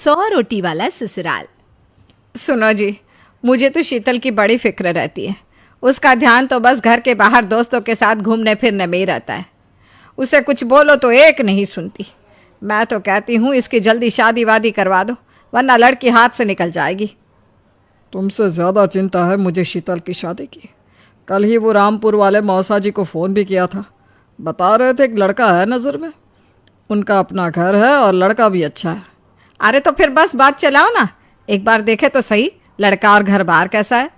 100 रोटी वाला ससुराल। सुनो जी, मुझे तो शीतल की बड़ी फिक्र रहती है। उसका ध्यान तो बस घर के बाहर दोस्तों के साथ घूमने फिरने में ही रहता है। उसे कुछ बोलो तो एक नहीं सुनती। मैं तो कहती हूँ इसकी जल्दी शादी वादी करवा दो, वरना लड़की हाथ से निकल जाएगी। तुमसे ज़्यादा चिंता है मुझे शीतल की शादी की। कल ही वो रामपुर वाले मौसा जी को फ़ोन भी किया था। बता रहे थे एक लड़का है नज़र में। उनका अपना घर है और लड़का भी अच्छा है। अरे तो फिर बस बात चलाओ ना, एक बार देखे तो सही लड़का और घर बार कैसा है।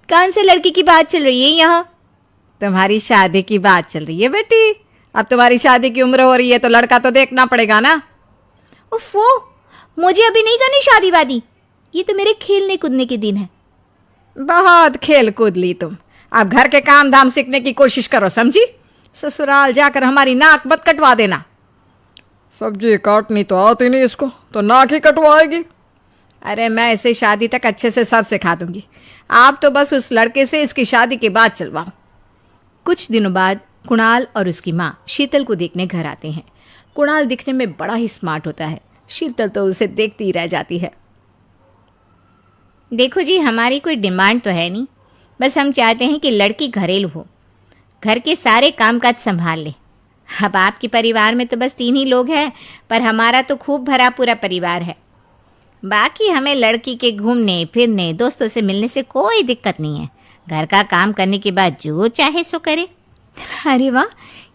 कौन से लड़की की बात चल रही है यहाँ? तुम्हारी शादी की बात चल रही है बेटी। अब तुम्हारी शादी की उम्र हो रही है तो लड़का तो देखना पड़ेगा ना। उफ़ो, मुझे अभी नहीं करनी शादी वादी। ये तो मेरे खेलने कूदने के दिन है। बहुत खेल कूद ली तुम। अब घर के काम धाम सीखने की कोशिश करो, समझी? ससुराल जाकर हमारी नाक मत कटवा देना। सब्जी काटनी तो आती नहीं इसको, तो नाक ही कटवाएगी। अरे मैं इसे शादी तक अच्छे से सब सिखा दूंगी। आप तो बस उस लड़के से इसकी शादी के बाद चलवाओ। कुछ दिनों बाद कुणाल और उसकी माँ शीतल को देखने घर आते हैं। कुणाल दिखने में बड़ा ही स्मार्ट होता है। शीतल तो उसे देखती ही रह जाती है। देखो जी, हमारी कोई डिमांड तो है नहीं, बस हम चाहते हैं कि लड़की घरेलू हो, घर के सारे कामकाज संभाल ले। अब आपके परिवार में तो बस 3 ही लोग हैं, पर हमारा तो खूब भरा पूरा परिवार है। बाकी हमें लड़की के घूमने फिरने दोस्तों से मिलने से कोई दिक्कत नहीं है। घर का काम करने के बाद जो चाहे सो करे। अरे वाह,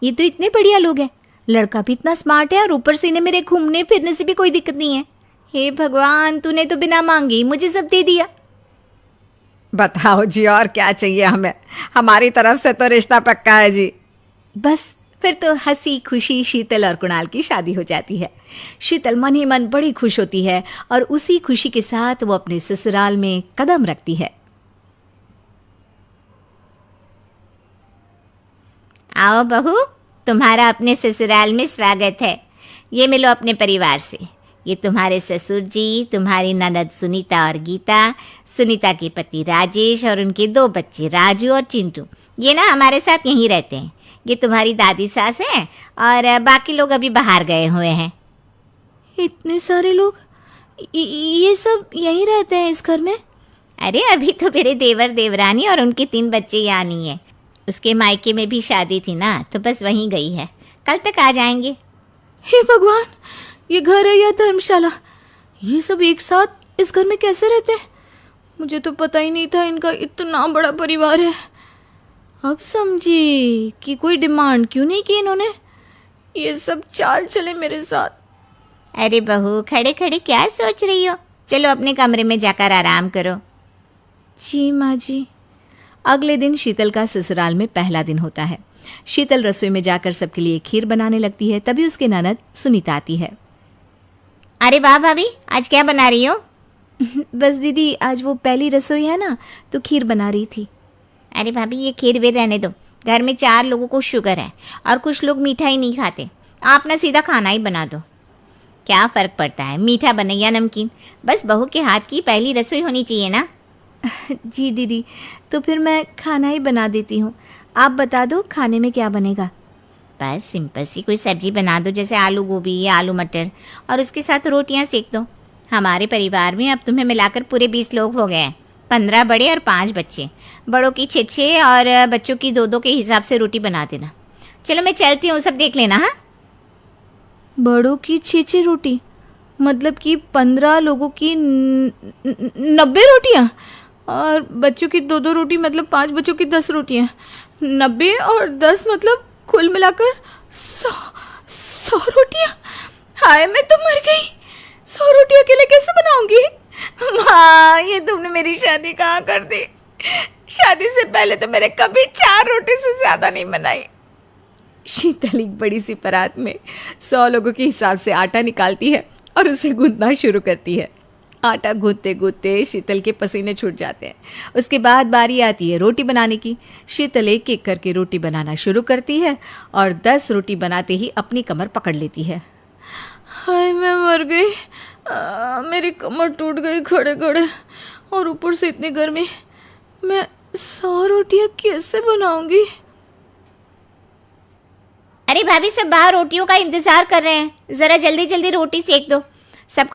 ये तो इतने बढ़िया लोग हैं। लड़का भी इतना स्मार्ट है और ऊपर से इन्हें मेरे घूमने फिरने से भी कोई दिक्कत नहीं है। हे भगवान, तूने तो बिना मांगे ही मुझे सब दे दिया। बताओ जी, और क्या चाहिए हमें? हमारी तरफ से तो रिश्ता पक्का है जी। बस फिर तो हंसी खुशी शीतल और कुणाल की शादी हो जाती है। शीतल मन ही मन बड़ी खुश होती है और उसी खुशी के साथ वो अपने ससुराल में कदम रखती है। आओ बहू, तुम्हारा अपने ससुराल में स्वागत है। ये मिलो अपने परिवार से। ये तुम्हारे ससुर जी, तुम्हारी ननद सुनीता और गीता, सुनीता के पति राजेश और उनके 2 बच्चे राजू और चिंटू। ये ना हमारे साथ यहीं रहते हैं। ये तुम्हारी दादी सास है और बाकी लोग अभी बाहर गए हुए हैं। इतने सारे लोग, ये सब यहीं रहते हैं इस घर में? अरे अभी तो मेरे देवर देवरानी और उनके 3 बच्चे यहाँ नहीं है। उसके मायके में भी शादी थी ना, तो बस वहीं गई है। कल तक आ जाएंगे। हे भगवान, ये घर है या धर्मशाला? ये सब एक साथ इस घर में कैसे रहते हैं? मुझे तो पता ही नहीं था इनका इतना बड़ा परिवार है। अब समझी कि कोई डिमांड क्यों नहीं की इन्होंने। ये सब चाल चले मेरे साथ। अरे बहू, खड़े खड़े क्या सोच रही हो? चलो अपने कमरे में जाकर आराम करो। जी माँ जी। अगले दिन शीतल का ससुराल में पहला दिन होता है। शीतल रसोई में जाकर सबके लिए खीर बनाने लगती है। तभी उसके ननद सुनीता आती है। अरे वाह भाभी, आज क्या बना रही हो? बस दीदी, आज वो पहली रसोई है ना, तो खीर बना रही थी। अरे भाभी, ये खीर वीर रहने दो। घर में 4 लोगों को शुगर है और कुछ लोग मीठा ही नहीं खाते। आप ना सीधा खाना ही बना दो। क्या फ़र्क पड़ता है मीठा बने या नमकीन? बस बहू के हाथ की पहली रसोई होनी चाहिए ना। जी दीदी, तो फिर मैं खाना ही बना देती हूँ। आप बता दो खाने में क्या बनेगा? बस सिंपल सी कोई सब्जी बना दो, जैसे आलू गोभी या आलू मटर, और उसके साथ रोटियां सेक दो। हमारे परिवार में अब तुम्हें मिलाकर पूरे 20 लोग हो गए हैं। 15 बड़े और 5 बच्चे। बड़ों की 6 और बच्चों की 2 के हिसाब से रोटी बना देना। चलो मैं चलती हूँ, सब देख लेना। हाँ, बड़ों की 6 रोटी मतलब कि 15 लोगों की 90 रोटियाँ, और बच्चों की 2 रोटी मतलब 5 बच्चों की 10 रोटियाँ। 90 और 10 मतलब कुल मिलाकर 100 रोटियाँ। हाय, मैं तो मर गई। 100 रोटी अकेले कैसे बनाऊंगी? माँ, ये तुमने मेरी शादी कहाँ कर दी? शादी से पहले तो मैंने कभी 4 रोटी से ज़्यादा नहीं बनाई। शीतल एक बड़ी सी परात में 100 लोगों के हिसाब से आटा निकालती है और उसे गूंथना शुरू करती है। आटा गूंथते गूंथते शीतल के पसीने छूट जाते हैं। उसके बाद बारी आती है रोटी बनाने की। शीतल एक एक करके रोटी बनाना शुरू करती है और 10 रोटी बनाते ही अपनी कमर पकड़ लेती है। हाय, मैं मर गई। मेरी कमर टूट गई खड़े खड़े, और ऊपर से इतनी गर्मी। मैं 100 रोटियां कैसे बनाऊंगी? अरे भाभी, सब बाहर रोटियों का इंतजार कर रहे हैं। ज़रा जल्दी जल्दी रोटी सेक दो।